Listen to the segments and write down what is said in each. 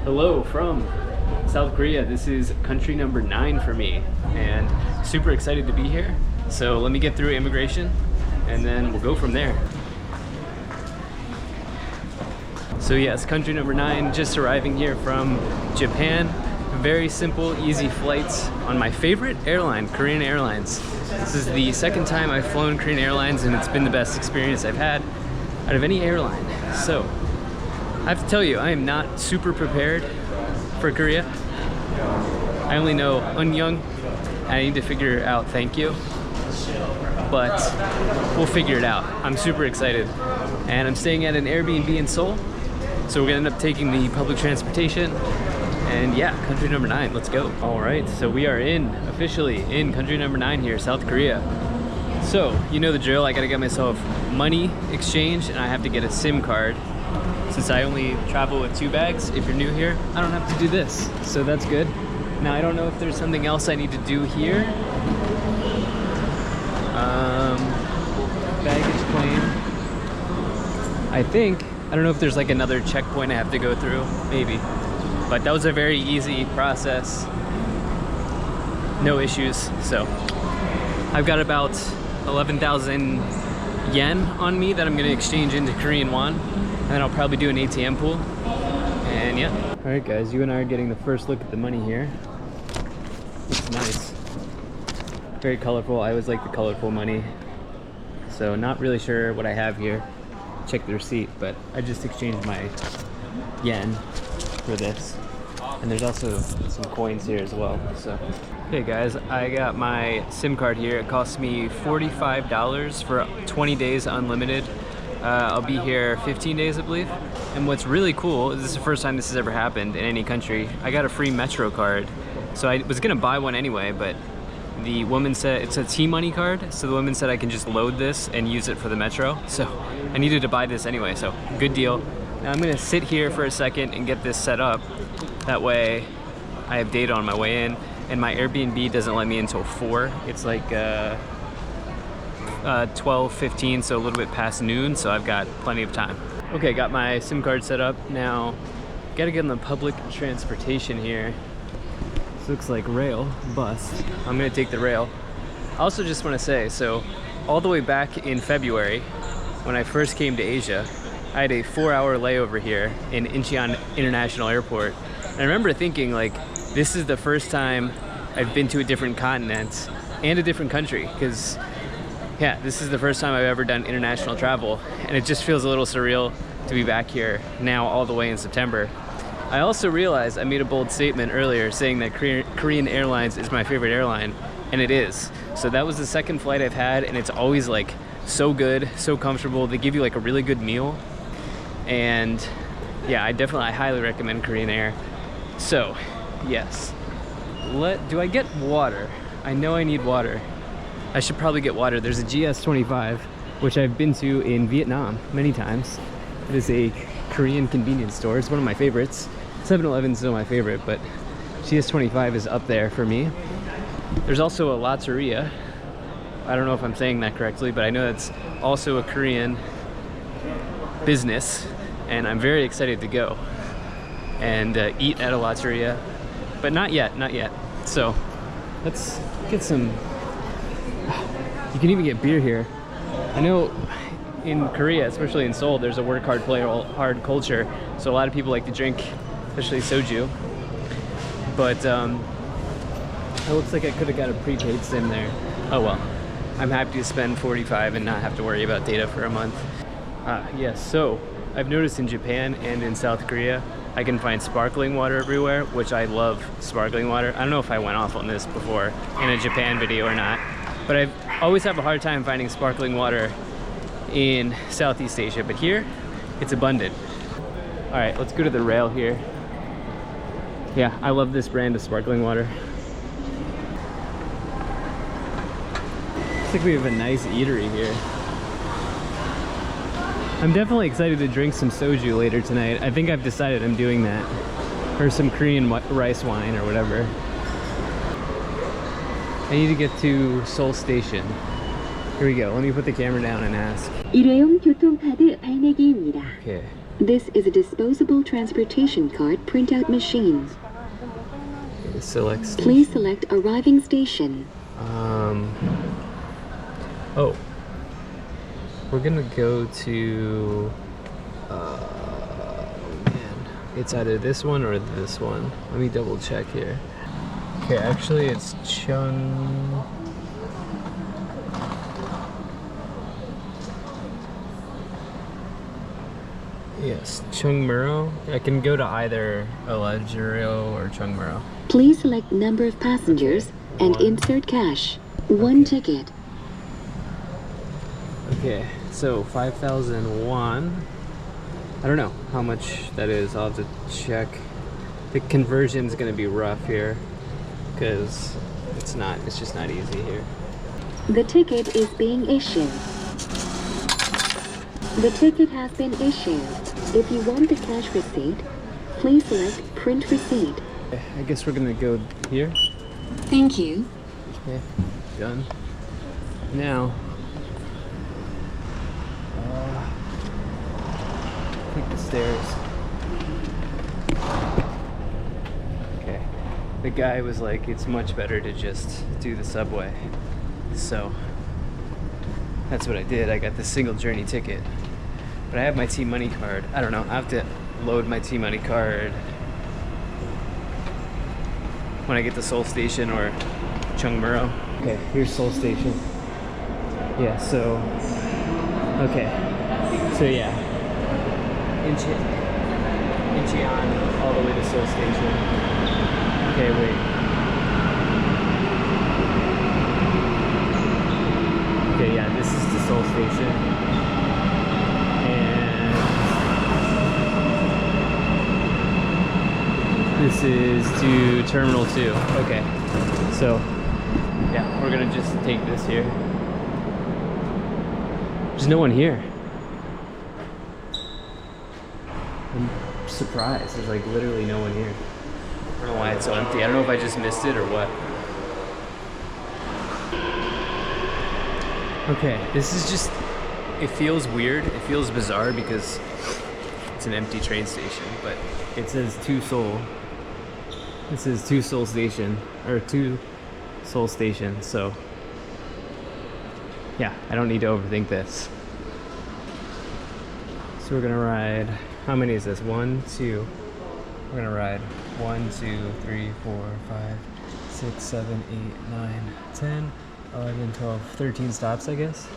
Hello from South Korea. This is country number 9 for me and super excited to be here. So let me get through immigration and then we'll go from there. So yes, country number 9, just arriving here from Japan. Very simple, easy flights on my favorite airline, Korean Airlines. This is the second time I've flown Korean Airlines and it's been the best experience I've had out of any airline. So I have to tell you, I am not super prepared for Korea. I only know Annyeong. I need to figure out thank you, but we'll figure it out. I'm super excited. And I'm staying at an Airbnb in Seoul. So we're gonna end up taking the public transportation. And yeah, country number 9, let's go. All right, so we are officially in country number 9 here, South Korea. So, you know the drill, I gotta get myself money exchanged and I have to get a SIM card. Since I only travel with 2 bags, if you're new here, I don't have to do this. So that's good. Now I don't know if there's something else I need to do here. Baggage claim. I don't know if there's like another checkpoint I have to go through, maybe. But that was a very easy process. No issues. So I've got about 11,000 yen on me that I'm gonna exchange into Korean won. And then I'll probably do an ATM pool. And yeah. All right guys, you and I are getting the first look at the money here. It's nice. Very colorful. I always like the colorful money. So not really sure what I have here. Check the receipt, but I just exchanged my yen for this. And there's also some coins here as well. So, okay guys, I got my SIM card here. It cost me $45 for 20 days unlimited. I'll be here 15 days, I believe. And what's really cool is this is the first time this has ever happened in any country. I got a free Metro card. So I was gonna buy one anyway, but the woman said it's a T-Money card. So the woman said I can just load this and use it for the Metro. So I needed to buy this anyway, so good deal. Now I'm gonna sit here for a second and get this set up. That way I have data on my way in, and my Airbnb doesn't let me until 4. It's like 12:15, so a little bit past noon, so I've got plenty of time. Okay, got my SIM card set up. Now, gotta get on the public transportation here. This looks like rail, bus. I'm gonna take the rail. I also just wanna say, so all the way back in February, when I first came to Asia, I had a 4-hour layover here in Incheon International Airport. And I remember thinking like, this is the first time I've been to a different continent and a different country, because yeah, this is the first time I've ever done international travel, and it just feels a little surreal to be back here now all the way in September. I also realized I made a bold statement earlier saying that Korean Airlines is my favorite airline, and it is. So that was the second flight I've had, and it's always like so good, so comfortable. They give you like a really good meal, and yeah, I highly recommend Korean Air. So yes, do I get water? I know I need water. I should probably get water. There's a GS25, which I've been to in Vietnam many times. It is a Korean convenience store. It's one of my favorites. 7-Eleven's still my favorite, but GS25 is up there for me. There's also a Lotteria. I don't know if I'm saying that correctly, but I know that's also a Korean business, and I'm very excited to go and eat at a Lotteria, but not yet. So let's get some. You can even get beer here. I know in Korea, especially in Seoul, there's a work hard, play hard culture. So a lot of people like to drink, especially soju. But it looks like I could have got a prepaid SIM there. Oh well, I'm happy to spend 45 and not have to worry about data for a month. Yes, so I've noticed in Japan and in South Korea, I can find sparkling water everywhere, which I love sparkling water. I don't know if I went off on this before in a Japan video or not, but I always have a hard time finding sparkling water in Southeast Asia, but here it's abundant. All right, let's go to the rail here. Yeah, I love this brand of sparkling water. Looks like we have a nice eatery here. I'm definitely excited to drink some soju later tonight. I think I've decided I'm doing that. Or some Korean rice wine or whatever. I need to get to Seoul Station. Here we go. Let me put the camera down and ask. 일회용 교통카드 발매기입니다. Okay. This is a disposable transportation card printout machine. Select station. Please select arriving station. Oh. We're gonna go to, man, it's either this one or this one. Let me double check here. Okay, actually it's Yes, Chungmuro. I can go to either Alejiro or Chungmuro. Please select number of passengers and insert cash. One ticket. Okay, so 5,001. I don't know how much that is. I'll have to check. The conversion's gonna be rough here because it's just not easy here. The ticket is being issued. The ticket has been issued. If you want the cash receipt, please select print receipt. I guess we're gonna go here. Thank you. Okay, done. Now, take the stairs. Okay, the guy was like, it's much better to just do the subway. So, that's what I did. I got the single journey ticket. But I have my T-Money card. I don't know, I have to load my T-Money card when I get to Seoul Station or Chungmuro. Okay, here's Seoul Station. Yeah, so, okay. So yeah, Incheon all the way to Seoul Station. Okay, wait. Okay, yeah, this is to Seoul Station. This is to Terminal 2. Okay. So, yeah, we're gonna just take this here. There's no one here. I'm surprised. There's like literally no one here. I don't know why it's so empty. I don't know if I just missed it or what. Okay, this is just, it feels weird. It feels bizarre because it's an empty train station, but it says to Seoul. This is to Seoul Station, or to Seoul Station, so yeah, I don't need to overthink this. So we're gonna ride, how many is this? 1, 2, we're gonna ride 1, 2, 3, 4, 5, 6, 7, 8, 9, 10, 11, 12, 13 stops, I guess.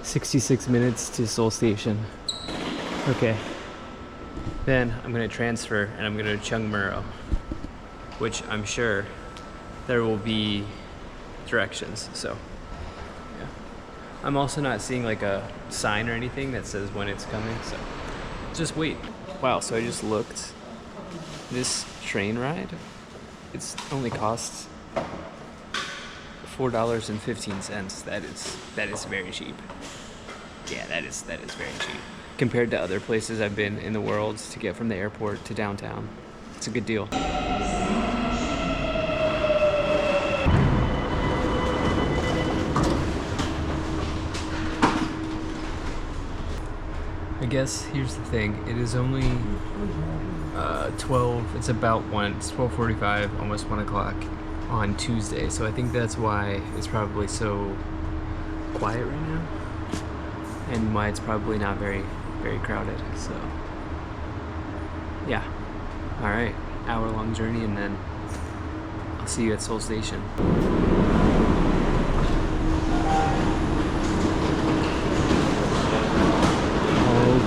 66 minutes to Seoul Station. Okay. Then I'm gonna transfer and I'm gonna go to Chungmuro, which I'm sure there will be directions, so yeah. I'm also not seeing like a sign or anything that says when it's coming, so just wait. Wow, so I just looked. This train ride, it's only costs $4.15. That is very cheap. Yeah, that is very cheap. Compared to other places I've been in the world to get from the airport to downtown. It's a good deal. I guess here's the thing. It is only 12. It's about 1. It's 12:45, almost 1 o'clock on Tuesday. So I think that's why it's probably so quiet right now, and why it's probably not very crowded. So yeah. All right. Hour-long journey, and then I'll see you at Seoul Station.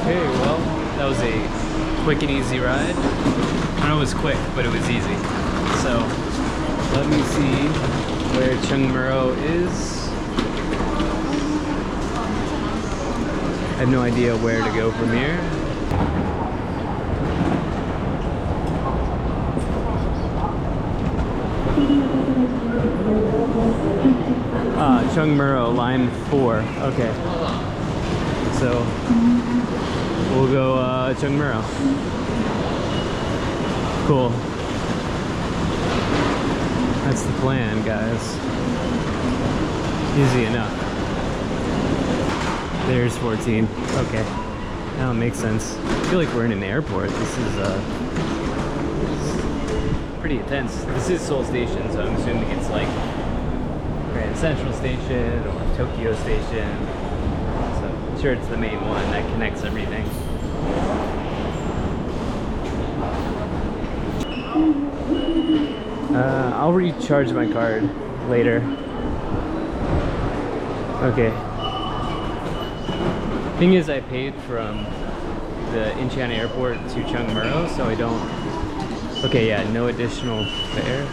Okay, well, that was a quick and easy ride. I don't know it was quick, but it was easy. So, let me see where Chungmuro is. I have no idea where to go from here. Chungmuro, line 4. Okay. So, we'll go Chungmuro. Cool. That's the plan, guys. Easy enough. There's 14. Okay. That makes sense. feel like we're in an airport. This is pretty intense. This is Seoul Station, so I'm assuming it's like Grand Central Station or Tokyo Station. So I'm sure it's the main one that connects everything. I'll recharge my card later. Okay. Thing is, I paid from the Incheon Airport to Cheongmuro, so I don't. Okay, yeah, no additional fare.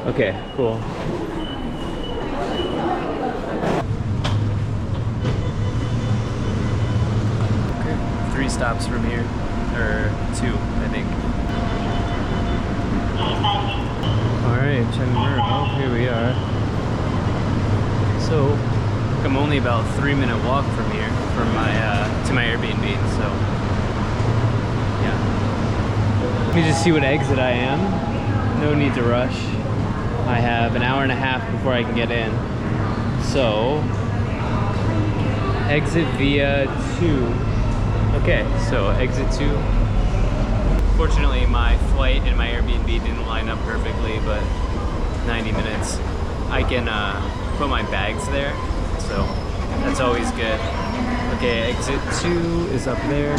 Okay, cool. Okay, 3 stops from here, or 2, I think. Alright, Cheongmuro, here we are. So, I'm only about 3-minute walk from here, from my to my Airbnb, so yeah. Let me just see what exit I am. No need to rush. I have an hour and a half before I can get in. So, exit via 2. Okay, so exit 2. Fortunately, my flight and my Airbnb didn't line up perfectly, but 90 minutes. I can put my bags there, so that's always good. Okay, exit 2 is up there.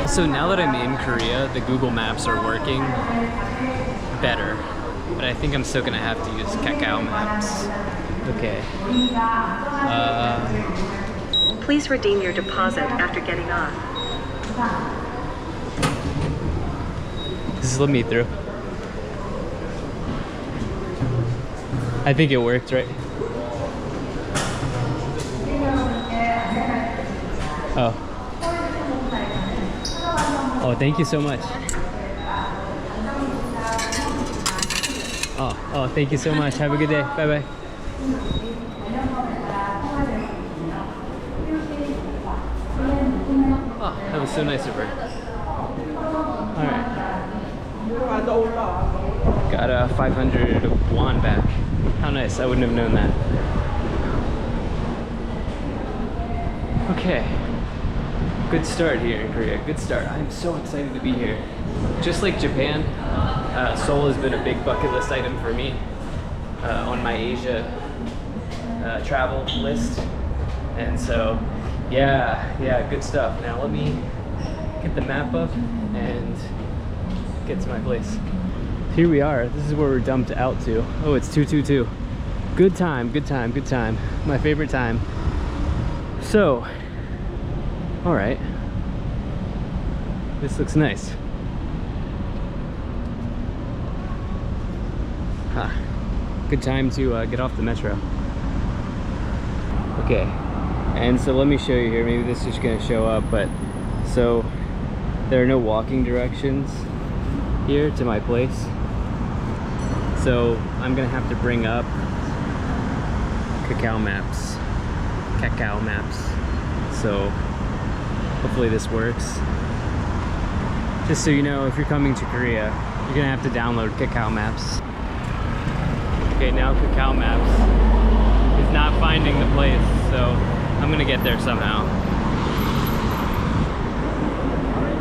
So now that I'm in Korea, the Google Maps are working better, but I think I'm still gonna have to use Kakao Maps. Okay. Please redeem your deposit after getting off. Just let me through. I think it worked, right? Oh. Oh, thank you so much. Oh, thank you so much. Have a good day. Bye-bye. Oh, that was so nice of her. Alright. Got a 500 won back. How nice. I wouldn't have known that. Okay. Good start here in Korea. Good start. I'm so excited to be here. Just like Japan, Seoul has been a big bucket list item for me on my Asia travel list. And so, yeah, good stuff. Now let me get the map up and get to my place. Here we are. This is where we're dumped out to. Oh, it's 222. Good time, good time, good time. My favorite time. So, all right. This looks nice. Huh. Good time to get off the metro. Okay, and so let me show you here. Maybe this is gonna show up, but so there are no walking directions here to my place. So I'm gonna have to bring up Kakao Maps. So hopefully this works. Just so you know, if you're coming to Korea, you're gonna have to download Kakao Maps. Okay, now Kakao Maps is not finding the place, so I'm gonna get there somehow.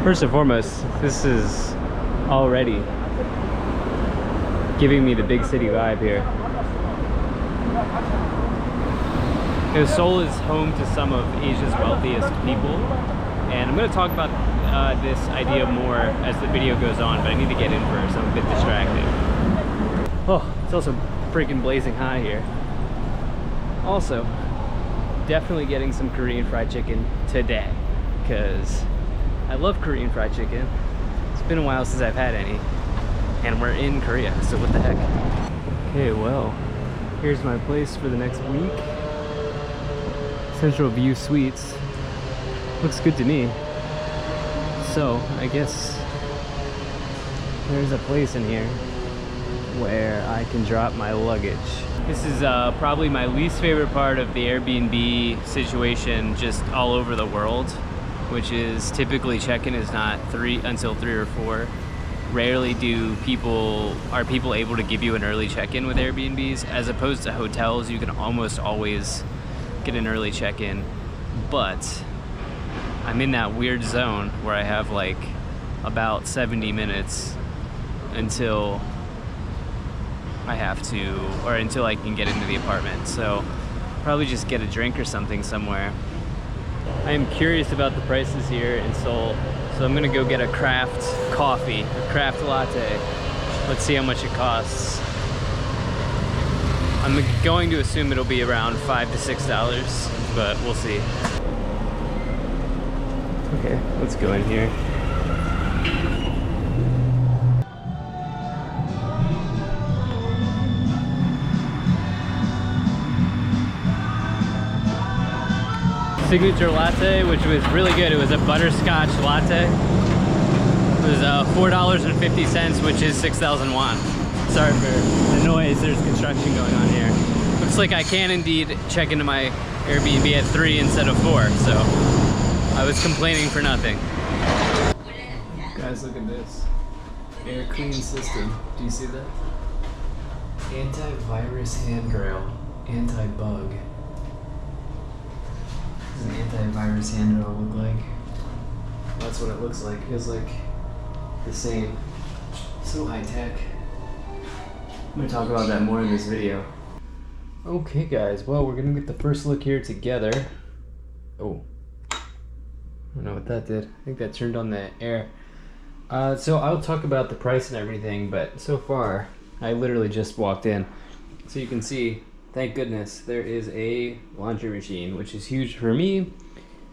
First and foremost, this is already giving me the big city vibe here. Because Seoul is home to some of Asia's wealthiest people, and I'm going to talk about this idea more as the video goes on, but I need to get in first. I'm a bit distracted. Oh, it's also freaking blazing hot here. Also, definitely getting some Korean fried chicken today, because I love Korean fried chicken. It's been a while since I've had any, and we're in Korea, so what the heck. Okay, well, here's my place for the next week. Central View Suites. Looks good to me. So, I guess there's a place in here where I can drop my luggage. This is probably my least favorite part of the Airbnb situation just all over the world, which is typically check-in is not until 3 or 4. rarely are people able to give you an early check-in with Airbnbs. As opposed to hotels, you can almost always get an early check-in, but I'm in that weird zone where I have like about 70 minutes until I have to, or until I can get into the apartment. So probably just get a drink or something somewhere. I am curious about the prices here in Seoul, so I'm gonna go get a craft coffee, a craft latte. Let's see how much it costs. I'm going to assume it'll be around $5 to $6, but we'll see. Okay, let's go in here. Signature latte, which was really good. It was a butterscotch latte. It was $4.50, which is 6,000 won. Sorry for the noise, there's construction going on here. Looks like I can indeed check into my Airbnb at 3 instead of 4, so I was complaining for nothing. Guys, look at this. Air clean system. Do you see that? Antivirus handrail. Anti-bug. What does an antivirus handrail look like? That's what it looks like. It feels like the same. So high tech. I'm gonna talk about that more in this video. Okay guys, well we're gonna get the first look here together. Oh. I don't know what that did. I think that turned on the air. So I'll talk about the price and everything, but so far, I literally just walked in. So you can see, thank goodness, there is a laundry machine, which is huge for me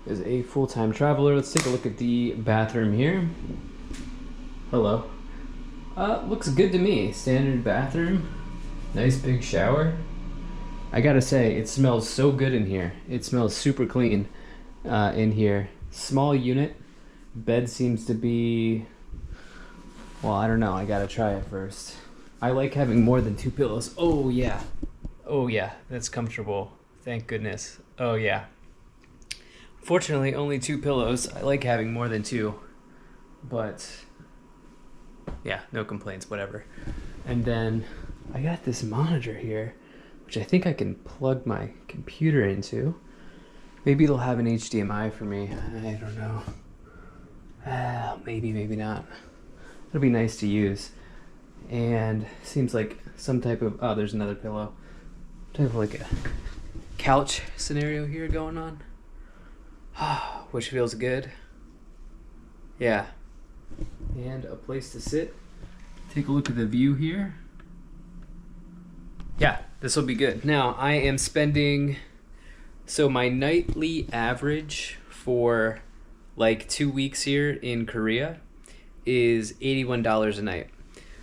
as a full-time traveler. Let's take a look at the bathroom here. Hello. Looks good to me. Standard bathroom. Nice big shower. I gotta say, it smells so good in here. It smells super clean in here. Small unit. Bed seems to be, well, I don't know. I gotta try it first. I like having more than 2 pillows. Oh yeah. Oh yeah, that's comfortable. Thank goodness. Oh yeah. Fortunately, only 2 pillows. I like having more than 2, but yeah, no complaints, whatever. And then I got this monitor here, which I think I can plug my computer into. Maybe it'll have an HDMI for me. I don't know. Maybe, maybe not. It'll be nice to use. And seems like some type of, oh, there's another pillow. Type of like a couch scenario here going on. Which feels good. Yeah. And a place to sit. Take a look at the view here. Yeah, this will be good. Now, I am spending, so my nightly average for like 2 weeks here in Korea is $81 a night.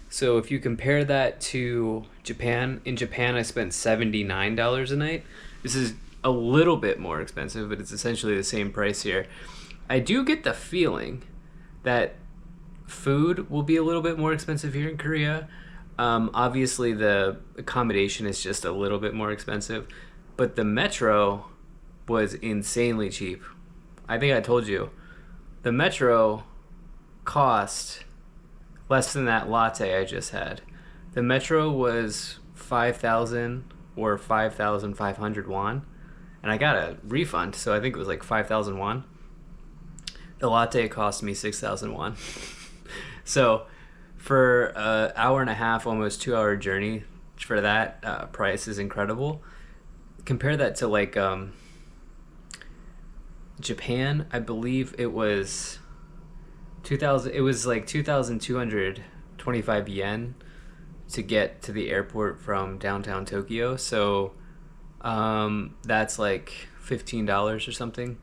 So if you compare that to Japan, in Japan I spent $79 a night. This is a little bit more expensive, but it's essentially the same price here. I do get the feeling that food will be a little bit more expensive here in Korea. Obviously the accommodation is just a little bit more expensive, but the metro was insanely cheap. I think I told you, the metro cost less than that latte I just had. The metro was 5,000 or 5,500 won, and I got a refund, so I think it was like 5,000 won. The latte cost me 6,000 won. So for an hour and a half, almost 2 hour journey, for that price is incredible. Compare that to like Japan. I believe it was 2,000. It was like 2,225 yen to get to the airport from downtown Tokyo. So that's like $15 or something.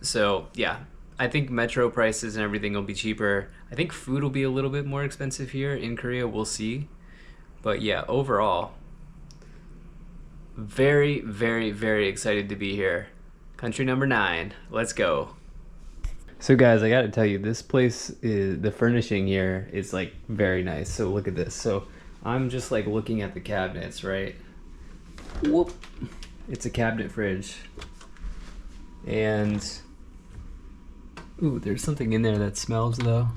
So yeah, I think metro prices and everything will be cheaper. I think food will be a little bit more expensive here in Korea. We'll see. But yeah, overall, very, very, very excited to be here. Country number 9. Let's go. So guys, I gotta tell you, this place is, the furnishing here is like very nice. So look at this. So I'm just like looking at the cabinets, right? Whoop. It's a cabinet fridge. And ooh, there's something in there that smells though.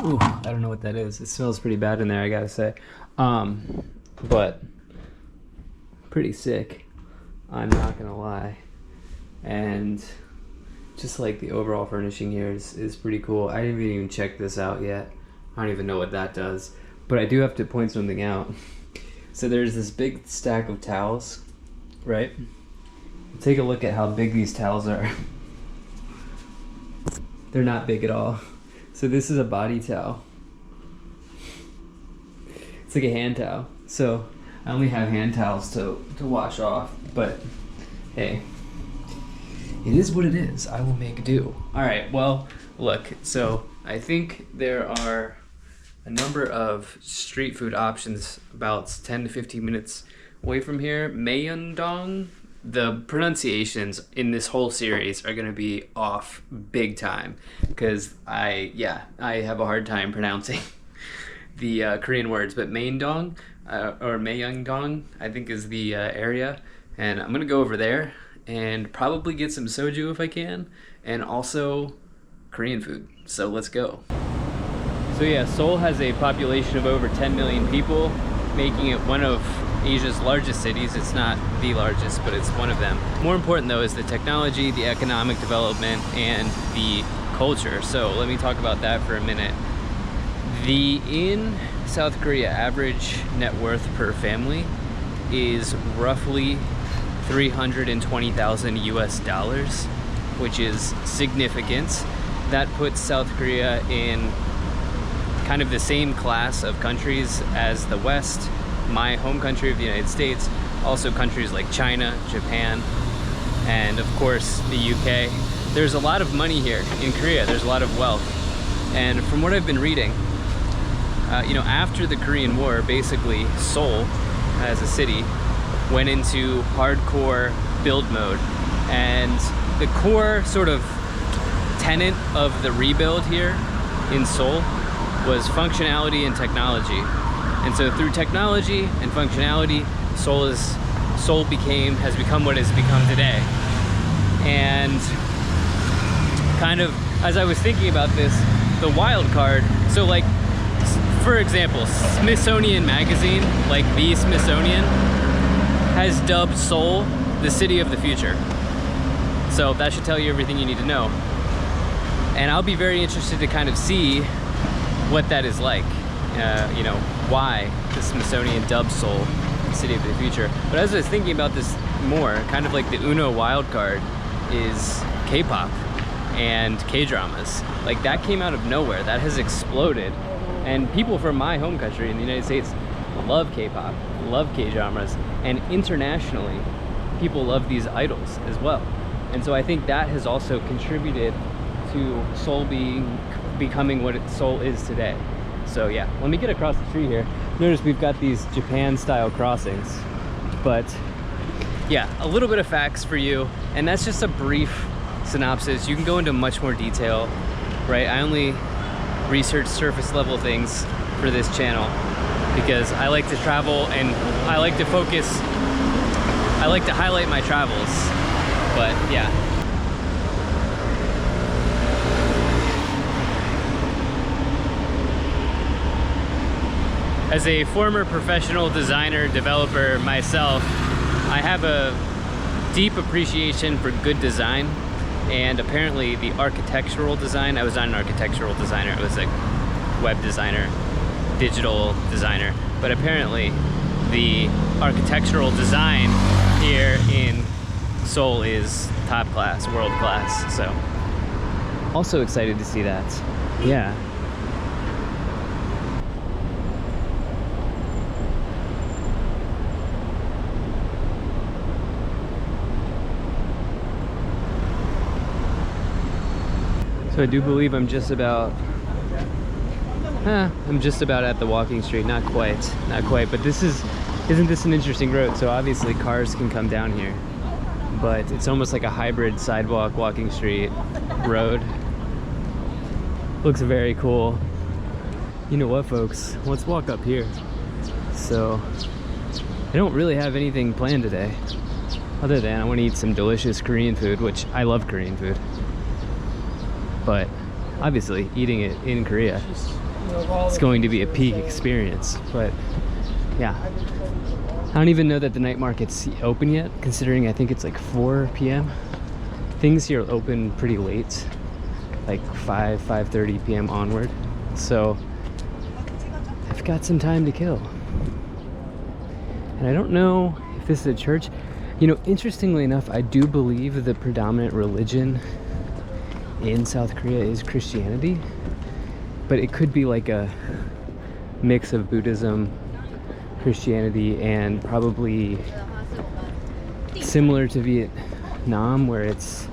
Ooh, I don't know what that is. It smells pretty bad in there, I gotta say. But pretty sick, I'm not gonna lie. And just like the overall furnishing here is pretty cool. I didn't even check this out yet. I don't even know what that does. But I do have to point something out. So there's this big stack of towels, right? Take a look at how big these towels are. They're not big at all. So this is a body towel. It's like a hand towel. So I only have hand towels to wash off, but hey, it is what it is. I will make do. All right, well, look, so I think there are a number of street food options about 10 to 15 minutes away from here. Myeongdong, the pronunciations in this whole series are gonna be off big time because I have a hard time pronouncing the Korean words, but Myeongdong or Myeongdong I think is the area, and I'm gonna go over there and probably get some soju if I can, and also Korean food. So let's go. So yeah, Seoul has a population of over 10 million people, making it one of Asia's largest cities. It's not the largest, but it's one of them. More important though is the technology, the economic development, and the culture. So let me talk about that for a minute. In South Korea, average net worth per family is roughly 320,000 US dollars, which is significant. That puts South Korea in kind of the same class of countries as the West, my home country of the United States, also countries like China, Japan, and of course the UK. There's a lot of money here in Korea, there's a lot of wealth. And from what I've been reading, after the Korean War, basically Seoul as a city went into hardcore build mode. And the core sort of tenet of the rebuild here in Seoul was functionality and technology. And so through technology and functionality, Seoul has become what it's become today. And kind of, as I was thinking about this, the wild card, so like, for example, Smithsonian Magazine, like the Smithsonian, has dubbed Seoul the city of the future. So that should tell you everything you need to know. And I'll be very interested to kind of see what that is like, why the Smithsonian dubbed Seoul the city of the future. But as I was thinking about this more, kind of like the Uno wild card is K-pop and K-dramas. Like that came out of nowhere, that has exploded. And people from my home country in the United States love K-pop, love K-dramas, and internationally, people love these idols as well. And so I think that has also contributed to Seoul becoming what Seoul is today. So yeah, let me get across the street here. Notice we've got these Japan-style crossings. But yeah, a little bit of facts for you, and that's just a brief synopsis. You can go into much more detail, right? I only research surface level things for this channel because I like to travel and I like to focus, I like to highlight my travels. But yeah. As a former professional designer, developer myself, I have a deep appreciation for good design, and apparently the architectural design, I was not an architectural designer, I was a web designer, digital designer, but apparently the architectural design here in Seoul is top class, world class, so also excited to see that. Yeah. So I do believe I'm just about at the walking street. Not quite, but isn't this an interesting road? So obviously cars can come down here, but it's almost like a hybrid sidewalk, walking street, road. Looks very cool. You know what, folks, let's walk up here. So I don't really have anything planned today, other than I want to eat some delicious Korean food, which I love Korean food. But obviously eating it in Korea it's going to be a peak experience. But yeah, I don't even know that the night market's open yet, considering I think it's like 4 p.m. Things here open pretty late, like 5:30 p.m. onward. So I've got some time to kill. And I don't know if this is a church. You know, interestingly enough, I do believe the predominant religion in South Korea is Christianity, but it could be like a mix of Buddhism, Christianity, and probably similar to Vietnam, where it's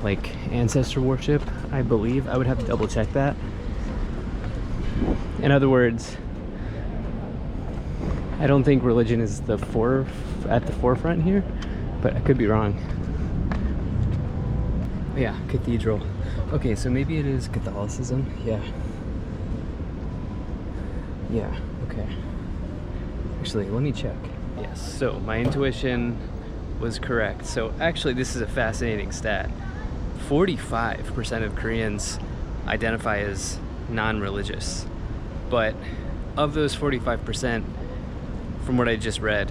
like ancestor worship, I believe. I would have to double check that. In other words, I don't think religion is at the forefront here, but I could be wrong. Yeah, cathedral. Okay, so maybe it is Catholicism. Yeah. Yeah, okay. Actually, let me check. Yes, so my intuition was correct. So actually, this is a fascinating stat. 45% of Koreans identify as non-religious. But of those 45%, from what I just read,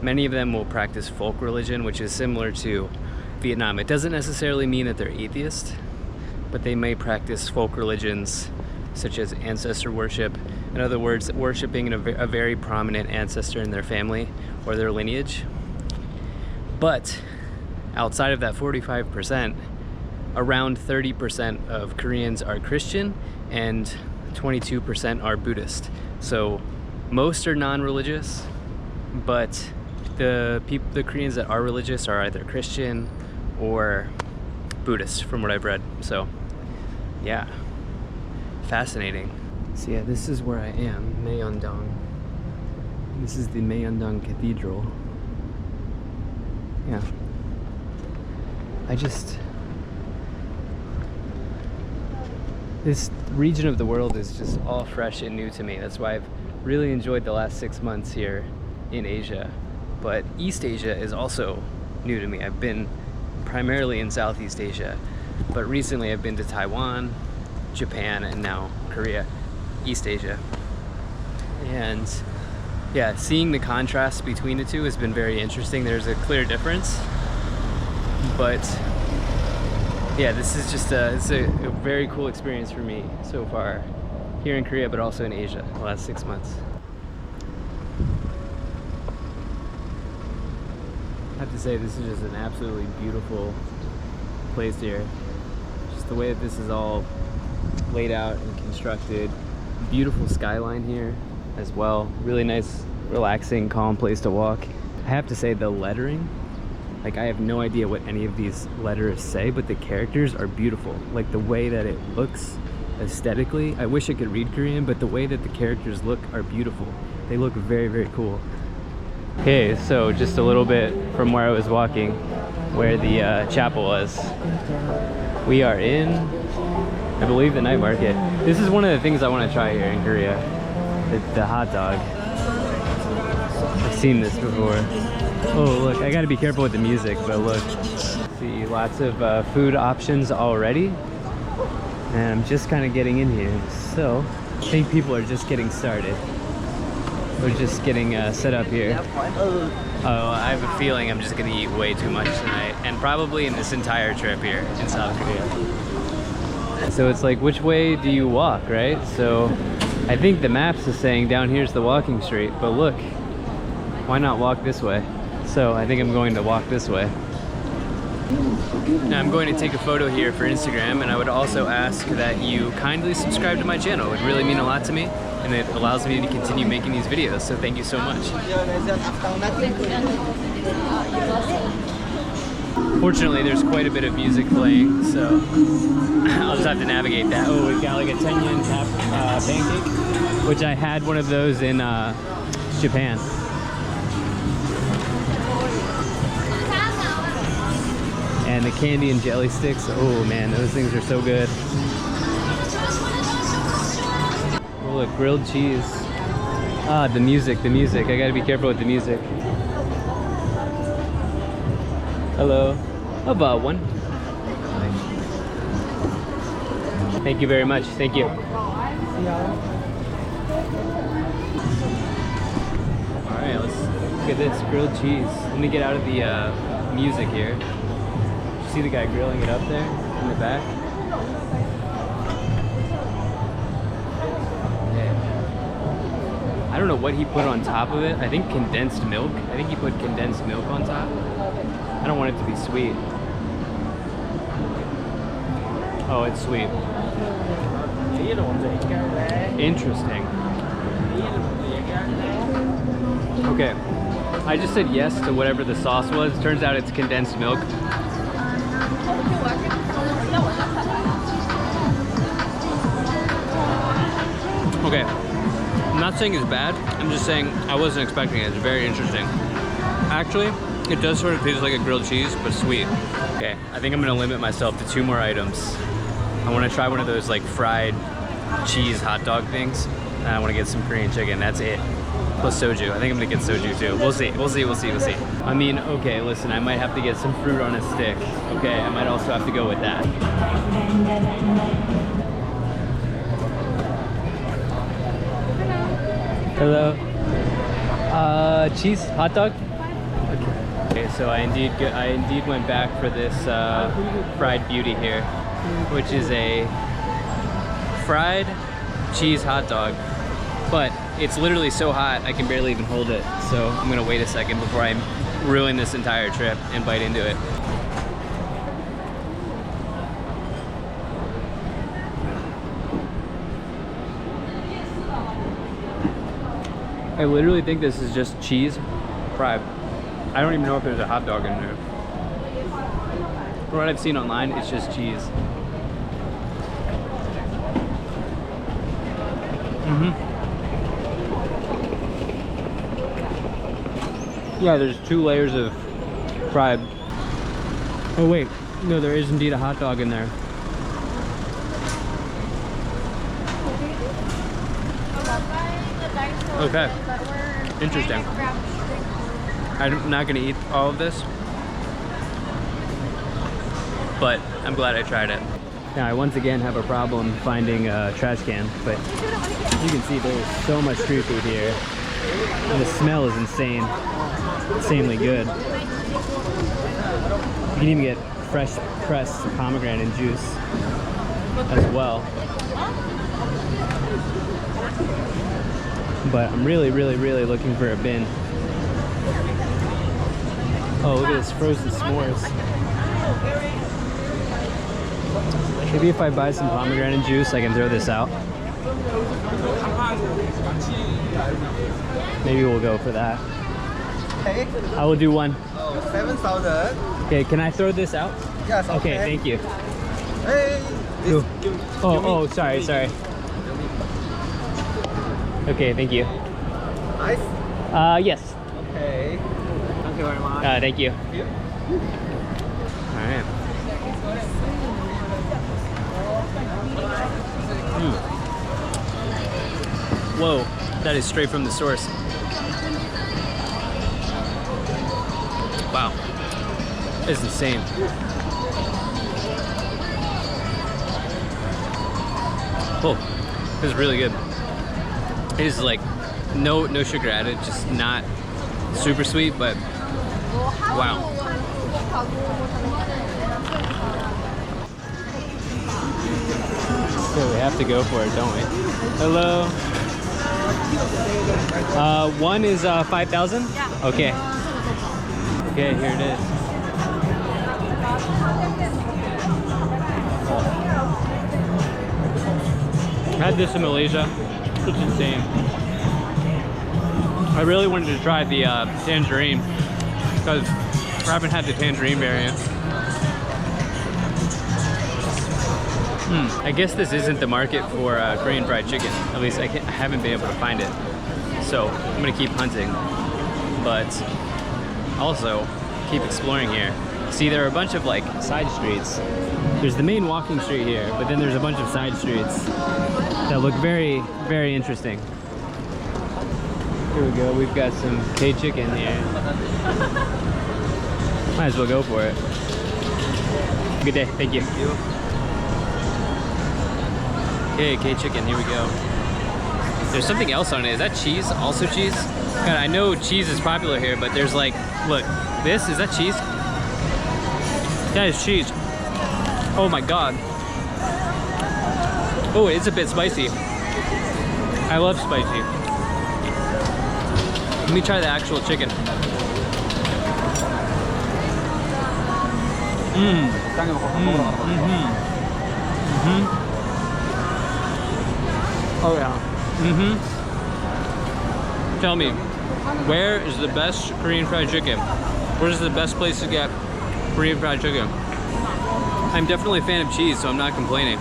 many of them will practice folk religion, which is similar to Vietnam. It doesn't necessarily mean that they're atheist, but they may practice folk religions such as ancestor worship. In other words, worshiping a very prominent ancestor in their family or their lineage. But outside of that 45%, around 30% of Koreans are Christian and 22% are Buddhist. So most are non-religious, but the Koreans that are religious are either Christian or Buddhist, from what I've read. So yeah, fascinating. So yeah, this is where I am, Myeongdong. This is the Myeongdong Cathedral. Yeah. This region of the world is just all fresh and new to me. That's why I've really enjoyed the last 6 months here in Asia. But East Asia is also new to me. I've been primarily in Southeast Asia, but recently I've been to Taiwan, Japan, and now Korea, East Asia. And yeah, seeing the contrast between the two has been very interesting. There's a clear difference, but yeah, this is just it's a very cool experience for me so far here in Korea, but also in Asia the last 6 months. I have to say, this is just an absolutely beautiful place here. Just the way that this is all laid out and constructed. Beautiful skyline here as well. Really nice, relaxing, calm place to walk. I have to say, the lettering, like, I have no idea what any of these letters say, but the characters are beautiful. Like, the way that it looks aesthetically, I wish I could read Korean, but the way that the characters look are beautiful. They look very, very cool. Okay, so just a little bit from where I was walking, where the chapel was. We are in, I believe, the night market. This is one of the things I want to try here in Korea. The hot dog. I've seen this before. Oh, look, I gotta be careful with the music, but look. See, lots of food options already. And I'm just kind of getting in here. So, I think people are just getting started. We're just getting set up here. Oh, I have a feeling I'm just gonna eat way too much tonight. And probably in this entire trip here in South Korea. So it's like, which way do you walk, right? So I think the maps is saying down here's the walking street, but look, why not walk this way? So I think I'm going to walk this way. Now I'm going to take a photo here for Instagram, and I would also ask that you kindly subscribe to my channel. It would really mean a lot to me, and it allows me to continue making these videos, so thank you so much. Fortunately, there's quite a bit of music playing, so I'll just have to navigate that. Oh, we've got like a 10 yen pancake, which I had one of those in Japan. And the candy and jelly sticks, oh man, those things are so good. Oh look, grilled cheese. Ah, the music, I gotta be careful with the music. Hello. How about one? Thank you very much, thank you. Alright, let's look at this grilled cheese. Let me get out of the music here. See the guy grilling it up there in the back? Yeah. I don't know what he put on top of it. I think condensed milk. I think he put condensed milk on top. I don't want it to be sweet. Oh, it's sweet. Interesting. Okay. I just said yes to whatever the sauce was. Turns out it's condensed milk. Okay. I'm not saying it's bad. I'm just saying I wasn't expecting it. It's very interesting. Actually, it does sort of taste like a grilled cheese, but sweet. Okay, I think I'm gonna limit myself to 2 more items. I wanna try one of those like fried cheese hot dog things. And I wanna get some Korean chicken, that's it. Plus soju, I think I'm gonna get soju too. We'll see, we'll see, we'll see, we'll see. I mean, okay, listen, I might have to get some fruit on a stick. Okay, I might also have to go with that. Hello. Cheese hot dog? Okay, so I indeed went back for this fried beauty here, which is a fried cheese hot dog, but it's literally so hot I can barely even hold it. So I'm gonna wait a second before I ruin this entire trip and bite into it. I literally think this is just cheese fried. I don't even know if there's a hot dog in there. From what I've seen online, it's just cheese. Yeah, there's 2 layers of fried. Oh wait, no, there is indeed a hot dog in there. Okay, interesting. I'm not gonna eat all of this, but I'm glad I tried it. Now I once again have a problem finding a trash can, but you can see there's so much street food here. And the smell is insane, insanely good. You can even get fresh pressed pomegranate juice as well. But I'm really looking for a bin. Oh, look at this frozen s'mores. Maybe if I buy some pomegranate juice, I can throw this out. Maybe we'll go for that. I will do one. 7,000. Okay, can I throw this out? Yes, Okay, thank you. Hey, Oh, sorry. Okay, thank you. Ice? Yes. Okay. Thank you very much. Thank you. All right. Whoa, that is straight from the source. Wow, it's insane. Oh, this is really good. It is like no sugar added, just not super sweet, but wow. So we have to go for it, don't we? Hello. One is 5,000? Yeah. Okay. Okay, here it is. I had this in Malaysia. It's insane. I really wanted to try the tangerine because I haven't had the tangerine variant. I guess this isn't the market for Korean fried chicken. At least I haven't been able to find it. So I'm gonna keep hunting, but also keep exploring here. See, there are a bunch of like side streets. There's the main walking street here, but then there's a bunch of side streets that look very interesting. Here we go, we've got some K-chicken here. Might as well go for it. Good day, thank you. Okay, K-chicken, here we go. There's something else on it. Is that cheese? Also cheese? God, I know cheese is popular here, but there's like, look, this, is that cheese? That is cheese. Oh my God. Oh, it's a bit spicy. I love spicy. Let me try the actual chicken. Oh yeah. Tell me, where is the best Korean fried chicken? Where's the best place to get Korean fried chicken? I'm definitely a fan of cheese, so I'm not complaining.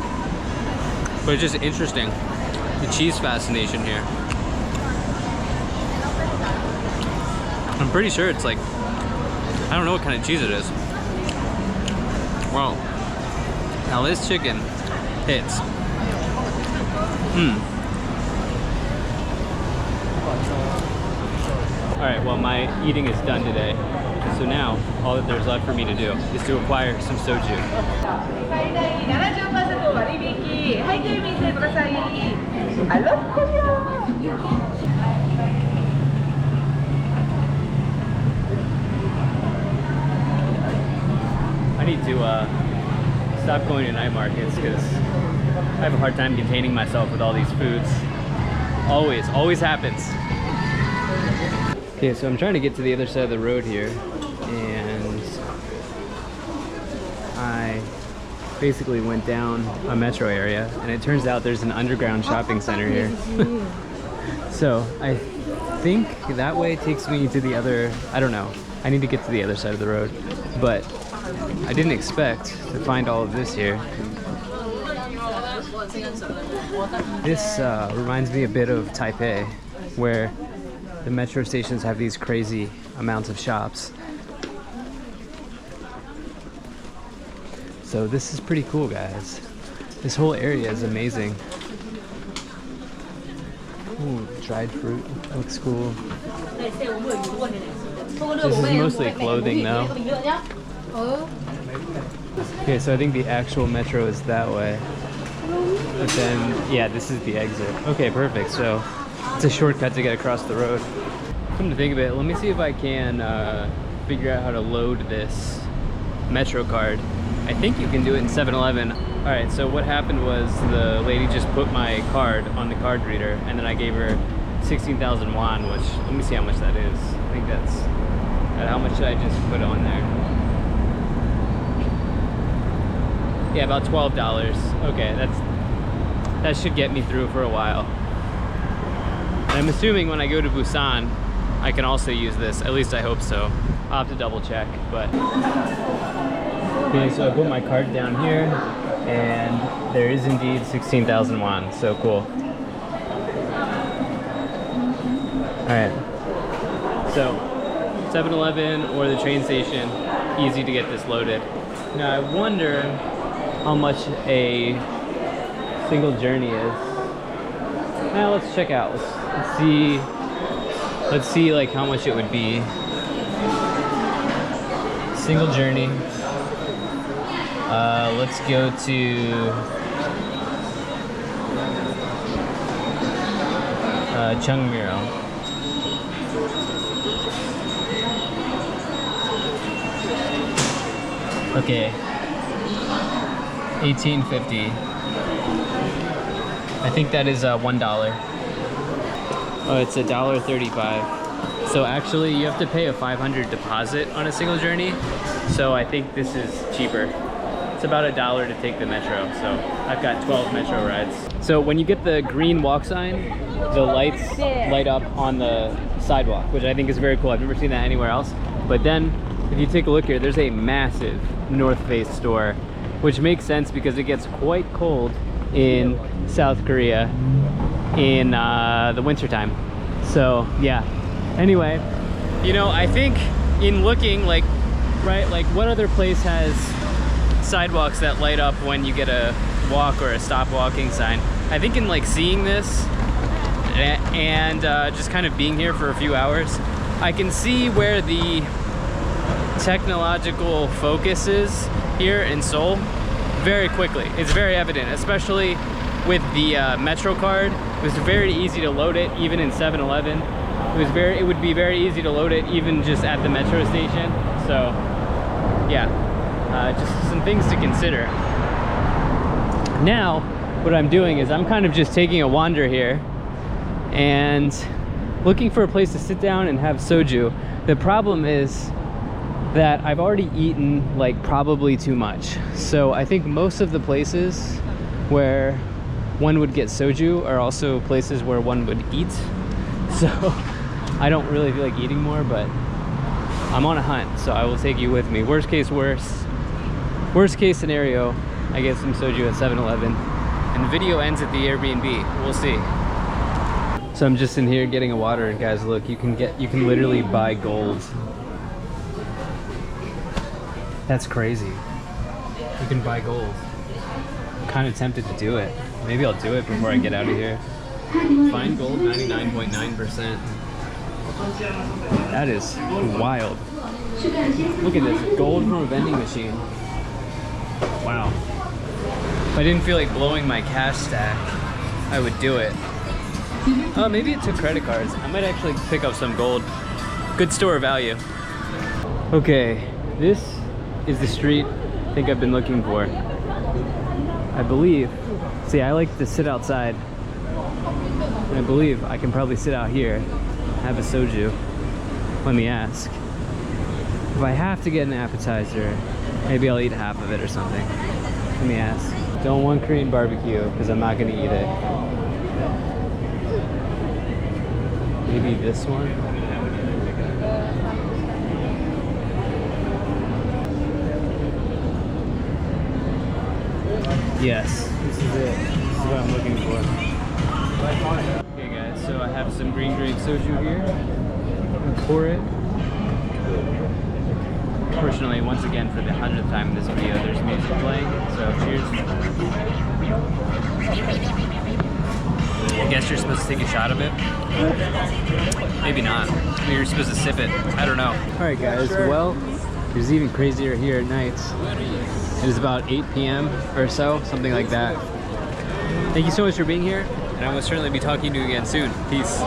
But it's just interesting, the cheese fascination here. I'm pretty sure it's like, I don't know what kind of cheese it is. Wow. Now this chicken hits. Alright, well my eating is done today. So now, all that there's left for me to do is to acquire some soju. I love Korea. I need to stop going to night markets because I have a hard time containing myself with all these foods. Always happens. Okay, so I'm trying to get to the other side of the road here, and I basically went down a metro area, and it turns out there's an underground shopping center here. So I think that way takes me to the other, I don't know. I need to get to the other side of the road, but I didn't expect to find all of this here. This reminds me a bit of Taipei, where the metro stations have these crazy amounts of shops. So this is pretty cool, guys. This whole area is amazing. Ooh, dried fruit, looks cool. This is mostly clothing though. Okay, so I think the actual metro is that way. But then, yeah, this is the exit. Okay, perfect. So it's a shortcut to get across the road. Come to think of it, let me see if I can figure out how to load this Metro card. I think you can do it in 7-Eleven. All right, so what happened was the lady just put my card on the card reader, and then I gave her 16,000 won, which, let me see how much that is. I think that's, how much did I just put on there? Yeah, about $12. Okay, that should get me through for a while. And I'm assuming when I go to Busan, I can also use this. At least I hope so. I'll have to double check, but. Okay, so I put my card down here, and there is indeed 16,000 won, so cool. Alright, so 7-Eleven or the train station, easy to get this loaded. Now I wonder how much a single journey is. Now let's check out. Let's see like how much it would be. Single journey. Let's go to Cheongmyo. Okay. 1850. I think that is $1. Oh, it's $1.35. So actually, you have to pay a 500 deposit on a single journey. So I think this is cheaper. It's about $1 to take the metro. So I've got 12 metro rides. So when you get the green walk sign, the lights light up on the sidewalk, which I think is very cool. I've never seen that anywhere else. But then, if you take a look here, there's a massive North Face store, which makes sense because it gets quite cold in South Korea in the winter time. So yeah, anyway, you know, I think in looking like, right, like what other place has sidewalks that light up when you get a walk or a stop walking sign? I think in like seeing this and just kind of being here for a few hours, I can see where the technological focus is here in Seoul very quickly. It's very evident, especially with the Metro card It was very easy to load it, even in 7-Eleven. It would be very easy to load it, even just at the metro station. So, yeah, just some things to consider. Now, what I'm doing is I'm kind of just taking a wander here and looking for a place to sit down and have soju. The problem is that I've already eaten like probably too much. So I think most of the places where one would get soju are also places where one would eat. So I don't really feel like eating more, but I'm on a hunt, so I will take you with me. Worst case scenario, I get some soju at 7-Eleven and the video ends at the Airbnb. We'll see. So I'm just in here getting a water, and guys, look, you can literally buy gold. That's crazy. You can buy gold. I'm kind of tempted to do it. Maybe I'll do it before I get out of here. Fine gold, 99.9%. That is wild. Look at this, gold from a vending machine. Wow. If I didn't feel like blowing my cash stack, I would do it. Oh, maybe it took credit cards. I might actually pick up some gold. Good store value. Okay, this is the street I think I've been looking for. I believe, see, I like to sit outside. And I believe I can probably sit out here, have a soju. Let me ask. If I have to get an appetizer, maybe I'll eat half of it or something. Let me ask. Don't want Korean barbecue because I'm not gonna eat it. Maybe this one? Yes, this is it. This is what I'm looking for. Okay guys, so I have some green grape soju here. I'm gonna pour it. Unfortunately, once again, for the 100th time in this video, there's music playing, so cheers. I guess you're supposed to take a shot of it. Maybe not. Maybe you're supposed to sip it. I don't know. Alright guys, well, it's even crazier here at night. It is about 8 p.m. or so, something like that. Thank you so much for being here, and I will certainly be talking to you again soon. Peace.